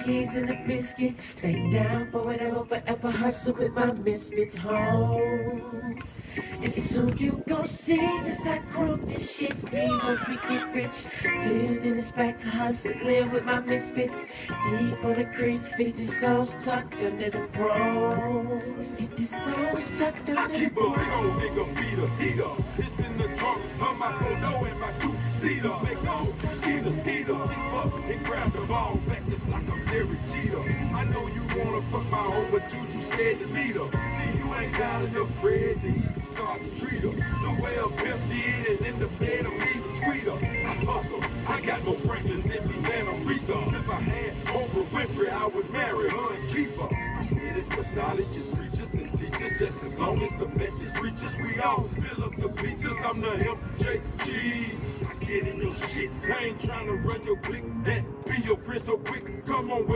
keys and a biscuit. Stay down for whatever, forever hustle with my misfit homes. And soon you gon' see just how grown this shit be once we get rich. 10 minutes back to hustling with my misfits. Deep on the creek, 50 souls tucked under the bro. 50 souls tucked under the Keep a big old nigga beater, heater. It's in the trunk of my photo and my two-seater. Make those skeeter. Keep up and grab the ball back just like I'm Derek Jeter. I know you wanna fuck my hoe, but you too scared to meet her. See, you ain't got enough bread to even start to treat her. The way a pimp did, and in the bed I'm even sweeter. I hustle, I got more Franklins in me than Aretha. If I had Oprah Winfrey, I would marry her and keep her. I swear this much knowledge is preachers and teachers. Just as long as the message reaches, we all fill up the bleachers. I'm the MJG. I get in your shit. I ain't trying to run your clique. That be your friend so quick. Come on.